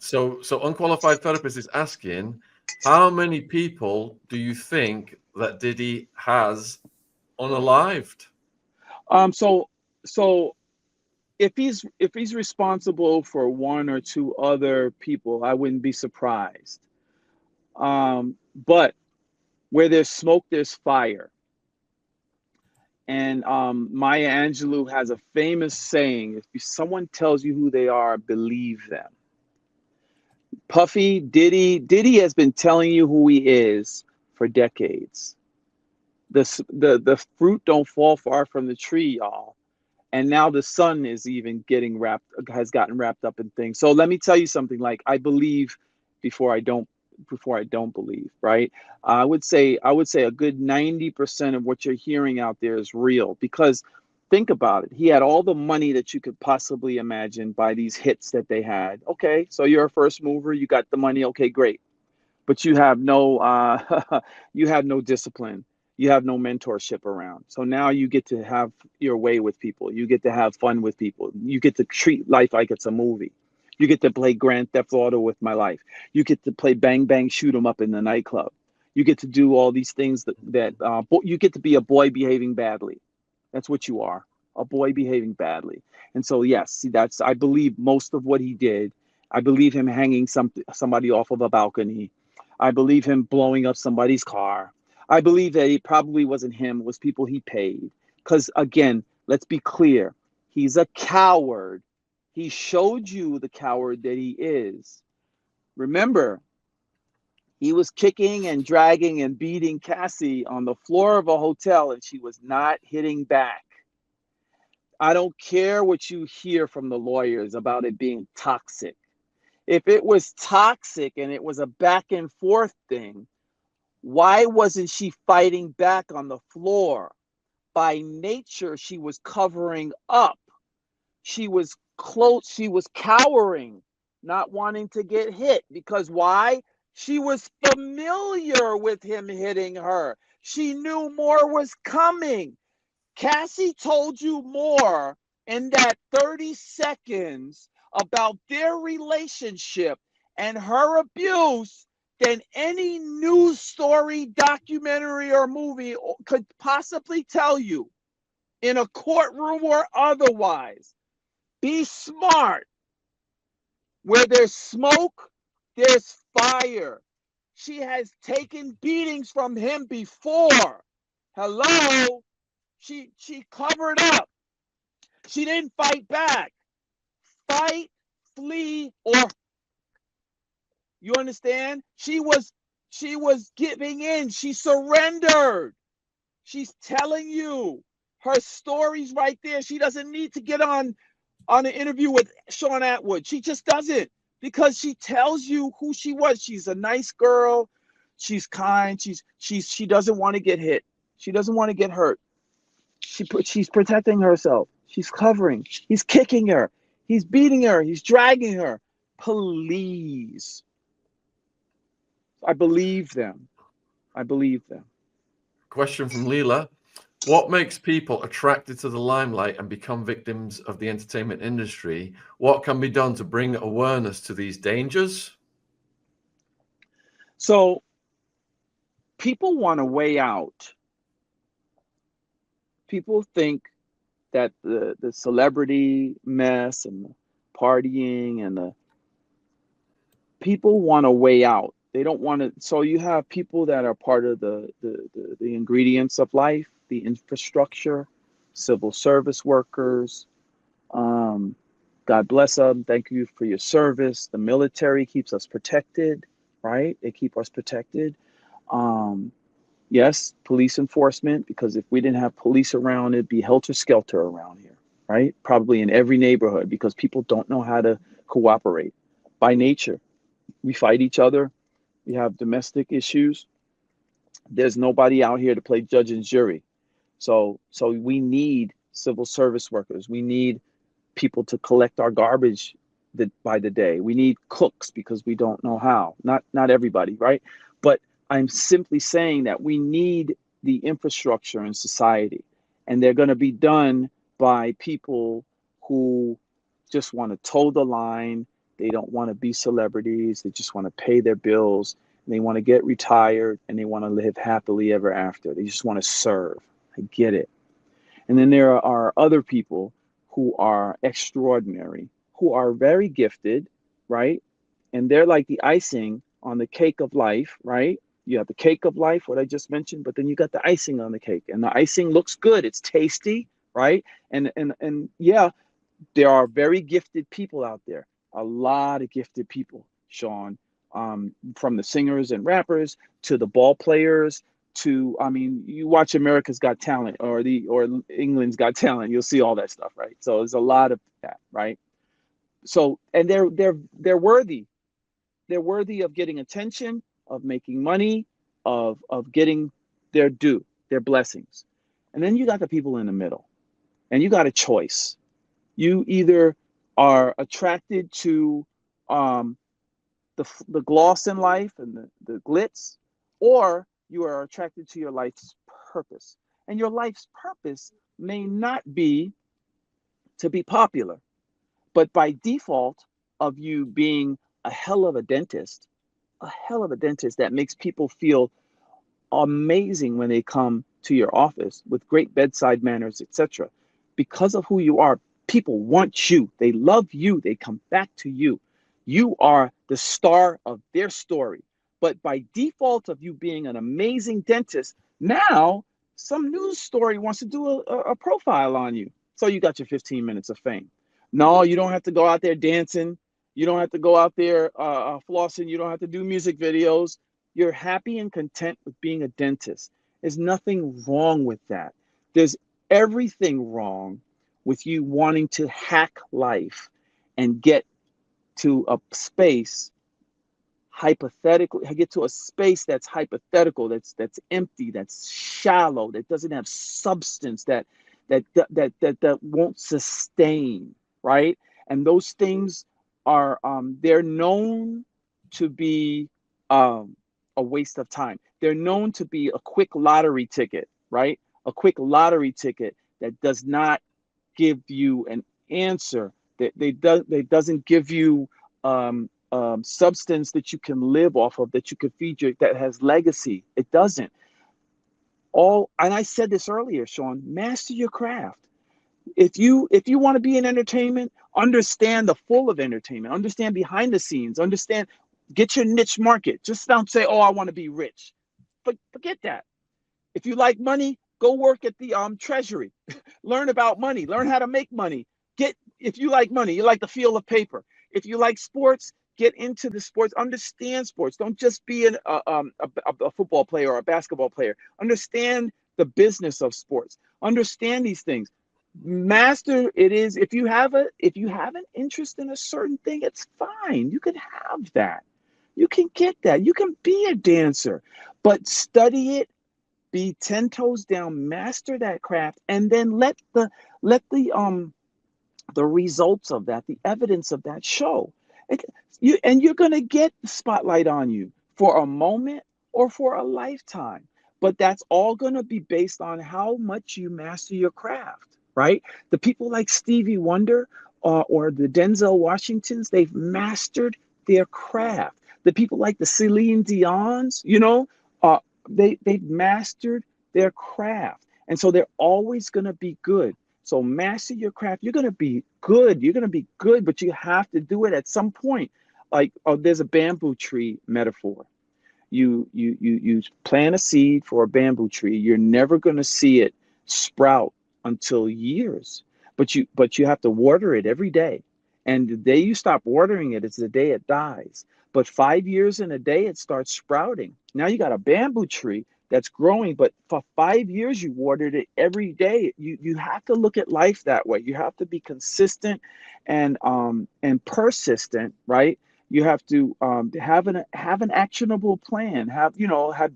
So unqualified therapist is asking, how many people do you think that Diddy has unalived? So so if he's responsible for one or two other people, I wouldn't be surprised. But where there's smoke, there's fire. And Maya Angelou has a famous saying: if someone tells you who they are, believe them. Diddy has been telling you who he is for decades. The fruit don't fall far from the tree, y'all. And now the sun is even has gotten wrapped up in things. So let me tell you something. Like, I believe before I don't before I don't believe, right? I would say a good 90% of what you're hearing out there is real, because think about it. He had all the money that you could possibly imagine by these hits that they had. Okay, so you're a first mover, you got the money, okay, great. But you have no you have no discipline, you have no mentorship around. So now you get to have your way with people, you get to have fun with people, you get to treat life like it's a movie, you get to play Grand Theft Auto with my life, you get to play bang bang shoot 'em up in the nightclub, you get to do all these things you get to be a boy behaving badly. That's what you are, a boy behaving badly. And so yes, see, that's, I believe most of what he did. I believe him hanging somebody off of a balcony. I believe him blowing up somebody's car. I believe that it probably wasn't him, it was people he paid. Because again, let's be clear, he's a coward. He showed you the coward that he is. Remember, he was kicking and dragging and beating Cassie on the floor of a hotel, and she was not hitting back. I don't care what you hear from the lawyers about it being toxic. If it was toxic and it was a back and forth thing, why wasn't she fighting back on the floor? By nature, she was covering up. She was close. She was cowering, not wanting to get hit. Because why? She was familiar with him hitting her. She knew more was coming. Cassie told you more in that 30 seconds about their relationship and her abuse than any news story, documentary, or movie could possibly tell you, in a courtroom or otherwise. Be smart. Where there's smoke, there's fire. She has taken beatings from him before. Hello? She covered up. She didn't fight back. Fight, flee, or, you understand? She was giving in. She surrendered. She's telling you her story's right there. She doesn't need to get on an interview with Shaun Atwood. She just doesn't, because she tells you who she was. She's a nice girl. She's kind. She doesn't want to get hit. She doesn't want to get hurt. She's protecting herself. She's covering. He's kicking her. He's beating her. He's dragging her. Please. I believe them. I believe them. Question from Leela. What makes people attracted to the limelight and become victims of the entertainment industry? What can be done to bring awareness to these dangers? So people want a way out. People think that the celebrity mess and the partying and the people want a way out. They don't want to. So you have people that are part of the ingredients of life, the infrastructure, civil service workers. Um, God bless them. Thank you for your service. The military keeps us protected, right? They keep us protected. Um, yes, police enforcement, because if we didn't have police around, it'd be helter skelter around here, right? Probably in every neighborhood, because people don't know how to cooperate by nature. We fight each other. We have domestic issues. There's nobody out here to play judge and jury. So we need civil service workers. We need people to collect our garbage by the day. We need cooks because we don't know how. Not everybody, right? But I'm simply saying that we need the infrastructure in society, and they're going to be done by people who just want to toe the line. They don't want to be celebrities. They just want to pay their bills. And they want to get retired, and they want to live happily ever after. They just want to serve. I get it. And then there are other people who are extraordinary, who are very gifted, right? And they're like the icing on the cake of life, right? You have the cake of life, what I just mentioned, but then you got the icing on the cake, and the icing looks good. It's tasty, right? And yeah, there are very gifted people out there. A lot of gifted people, Shaun, from the singers and rappers to the ball players to, I mean, you watch America's Got Talent or England's Got Talent, you'll see all that stuff, right? So there's a lot of that, right? So, and they're worthy. They're worthy of getting attention, of making money, of getting their due, their blessings. And then you got the people in the middle, and you got a choice. You either are attracted to um, the gloss in life and the glitz, or you are attracted to your life's purpose. And your life's purpose may not be to be popular, but by default of you being a hell of a dentist, that makes people feel amazing when they come to your office with great bedside manners, etc. Because of who you are, people want you. They love you. They come back to you. You are the star of their story. But by default of you being an amazing dentist, now some news story wants to do a profile on you. So you got your 15 minutes of fame. No, you don't have to go out there dancing. You don't have to go out there flossing. You don't have to do music videos. You're happy and content with being a dentist. There's nothing wrong with that. There's everything wrong with you wanting to hack life and get to a space hypothetically, get to a space that's hypothetical, that's empty, that's shallow, that doesn't have substance, that won't sustain, right? And those things are they're known to be a waste of time. They're known to be a quick lottery ticket, right? A quick lottery ticket that does not give you an answer. They doesn't give you substance that you can live off of, that you can feed your, that has legacy. It doesn't. And I said this earlier, Shaun, master your craft. If you want to be in entertainment, understand the full of entertainment, understand behind the scenes, understand, get your niche market. Just don't say, oh, I want to be rich. But forget that. If you like money, go work at the treasury. Learn about money, learn how to make money. If you like money, you like the feel of paper. If you like sports, get into the sports, understand sports. Don't just be a football player or a basketball player. Understand the business of sports. Understand these things. Master it is. If you have an interest in a certain thing, it's fine. You can have that. You can get that. You can be a dancer, but study it, be 10 toes down, master that craft, and then let the results of that, the evidence of that show. You're going to get the spotlight on you for a moment or for a lifetime. But that's all going to be based on how much you master your craft, right? The people like Stevie Wonder or the Denzel Washingtons, they've mastered their craft. The people like the Celine Dion's, they've mastered their craft. And so they're always going to be good. So master your craft. You're going to be good. You're going to be good, but you have to do it at some point. Like, there's a bamboo tree metaphor. You plant a seed for a bamboo tree. You're never going to see it sprout until years, but you have to water it every day. And the day you stop watering it, it's the day it dies. But 5 years in a day, it starts sprouting. Now you got a bamboo tree that's growing, but for 5 years you watered it every day. You have to look at life that way. You have to be consistent and persistent, right? You have to have an actionable plan. Have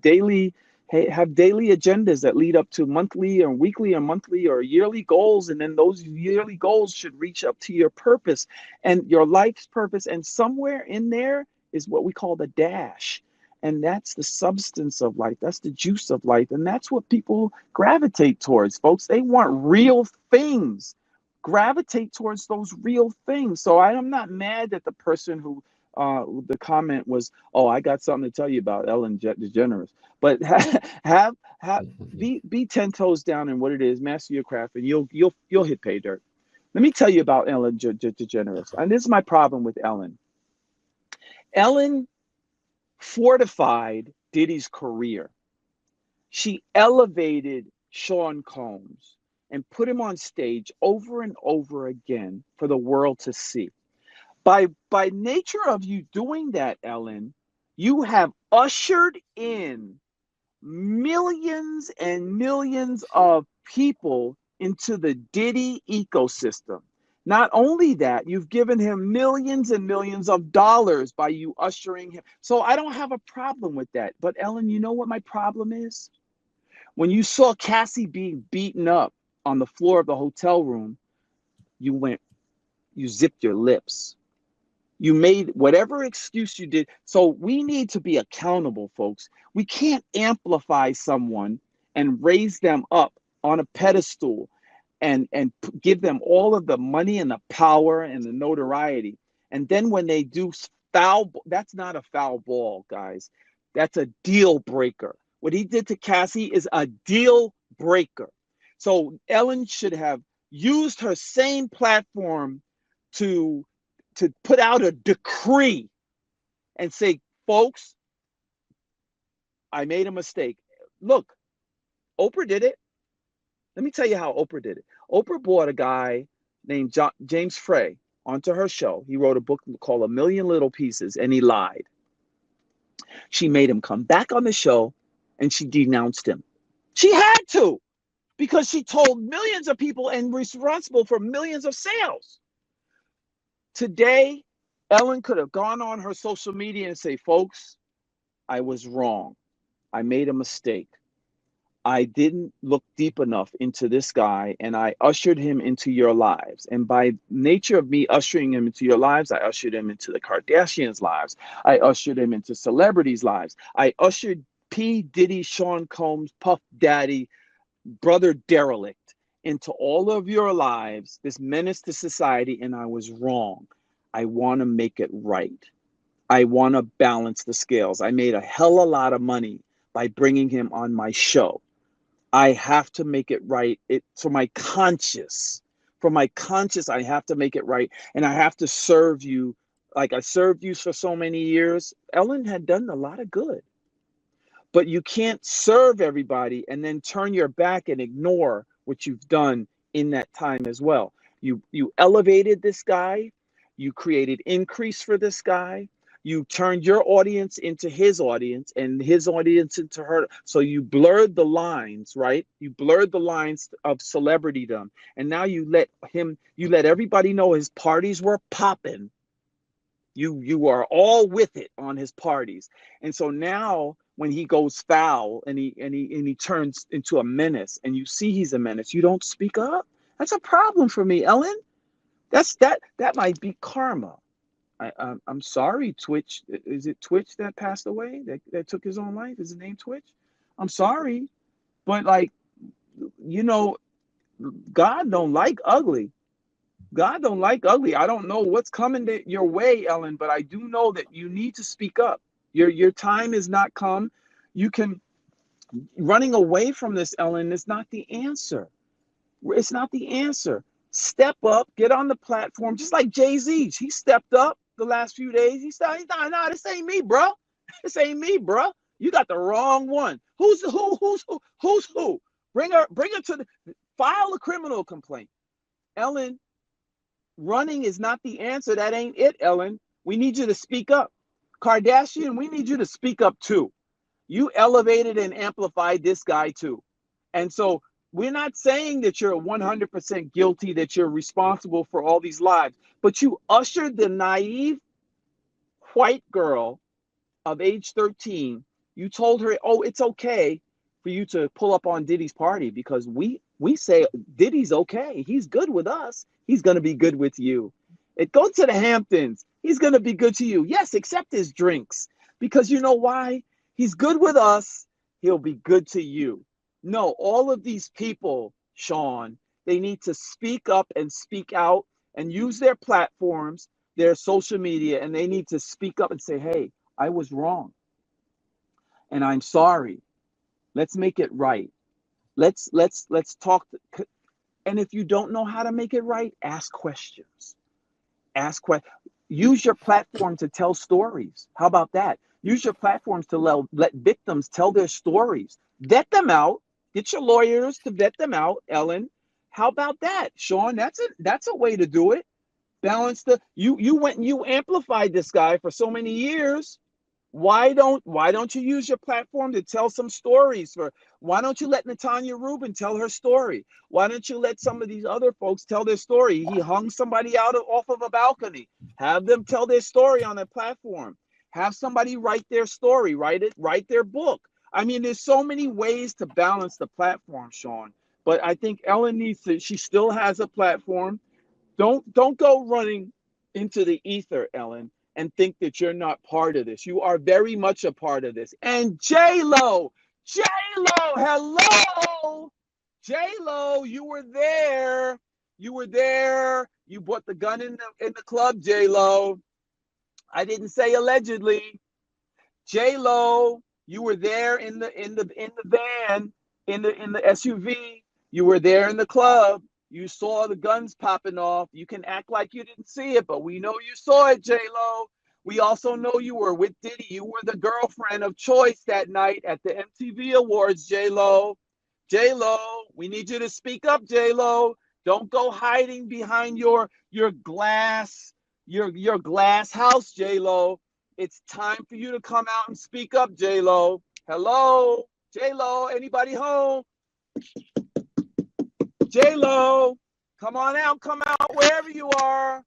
daily agendas that lead up to monthly or weekly or monthly or yearly goals, and then those yearly goals should reach up to your purpose and your life's purpose. And somewhere in there is what we call the dash. And that's the substance of life. That's the juice of life. And that's what people gravitate towards, folks. They want real things. gravitate towards those real things. So I'm not mad that the person who the comment was, "Oh, I got something to tell you about Ellen DeGeneres," but have be 10 toes down in what it is, master your craft, and you'll hit pay dirt. Let me tell you about Ellen DeGeneres, and this is my problem with Ellen. Ellen fortified Diddy's career. She elevated Shaun Combs and put him on stage over and over again for the world to see. By nature of you doing that, Ellen, you have ushered in millions and millions of people into the Diddy ecosystem. Not only that, you've given him millions and millions of dollars by you ushering him. So I don't have a problem with that. But Ellen, you know what my problem is? When you saw Cassie being beaten up on the floor of the hotel room, you zipped your lips. You made whatever excuse you did. So we need to be accountable, folks. We can't amplify someone and raise them up on a pedestal and give them all of the money and the power and the notoriety. And then when they do foul, that's not a foul ball, guys. That's a deal breaker. What he did to Cassie is a deal breaker. So Ellen should have used her same platform to put out a decree and say, folks, I made a mistake. Look, Oprah did it. Let me tell you how Oprah did it. Oprah brought a guy named James Frey onto her show. He wrote a book called A Million Little Pieces, and he lied. She made him come back on the show, and she denounced him. She had to, because she told millions of people and responsible for millions of sales. Today, Ellen could have gone on her social media and say, folks, I was wrong. I made a mistake. I didn't look deep enough into this guy, and I ushered him into your lives. And by nature of me ushering him into your lives, I ushered him into the Kardashians' lives. I ushered him into celebrities' lives. I ushered P. Diddy, Shaun Combs, Puff Daddy, Brother Derelict into all of your lives, this menace to society, and I was wrong. I want to make it right. I want to balance the scales. I made a hell of a lot of money by bringing him on my show. I have to make it right. For my conscience, I have to make it right. And I have to serve you like I served you for so many years. Ellen had done a lot of good. But you can't serve everybody and then turn your back and ignore what you've done in that time as well. You elevated this guy. You created increase for this guy. You turned your audience into his audience and his audience into her. So you blurred the lines, right? You blurred the lines of celebritydom. And now you let everybody know his parties were popping. You are all with it on his parties. And so now when he goes foul and he turns into a menace, and you see he's a menace, you don't speak up. That's a problem for me, Ellen. That might be karma. I'm sorry, Twitch. Is it Twitch that passed away? That took his own life? Is his name Twitch? I'm sorry, but like, God don't like ugly. God don't like ugly. I don't know what's coming your way, Ellen, but I do know that you need to speak up. Your time has not come. Running away from this, Ellen, is not the answer. It's not the answer. Step up, get on the platform, just like Jay-Z. He stepped up the last few days. He said, "No, this ain't me, bro. This ain't me, bro. You got the wrong one. Who's who? Bring her to file a criminal complaint." Ellen, running is not the answer. That ain't it, Ellen. We need you to speak up. Kardashian, we need you to speak up too. You elevated and amplified this guy too. And so we're not saying that you're 100% guilty, that you're responsible for all these lives, but you ushered the naive white girl of age 13. You told her, oh, it's okay for you to pull up on Diddy's party because we say Diddy's okay. He's good with us. He's going to be good with you. Go to the Hamptons. He's going to be good to you. Yes, accept his drinks. Because you know why? He's good with us. He'll be good to you. No, all of these people, Shaun, They need to speak up and speak out and use their platforms, their social media, and they need to speak up and say, hey, I was wrong and I'm sorry. Let's make it right. Let's talk. And if you don't know how to make it right, ask questions. Ask questions. Use your platform to tell stories. How about that? Use your platforms to let victims tell their stories. Vet them out. Get your lawyers to vet them out, Ellen. How about that, Shaun? That's a way to do it. Balance the you went and you amplified this guy for so many years. Why don't you use your platform to tell some stories? Why don't you let Natanya Rubin tell her story? Why don't you let some of these other folks tell their story? He hung somebody off of a balcony. Have them tell their story on their platform. Have somebody write their story, write their book. I mean, there's so many ways to balance the platform, Shaun. But I think Ellen needs to, she still has a platform. Don't go running into the ether, Ellen, and think that you're not part of this. You are very much a part of this. And J-Lo, hello. J-Lo, you were there. You were there. You bought the gun in the club, J-Lo. I didn't say allegedly. J-Lo, you were there in the van, in the SUV. You were there in the club. You saw the guns popping off. You can act like you didn't see it, but we know you saw it, J-Lo. We also know you were with Diddy. You were the girlfriend of choice that night at the MTV Awards, J-Lo. J-Lo, we need you to speak up, J-Lo. Don't go hiding behind your glass house, J-Lo. It's time for you to come out and speak up, J-Lo. Hello, J-Lo, anybody home? J-Lo, come on out, come out wherever you are.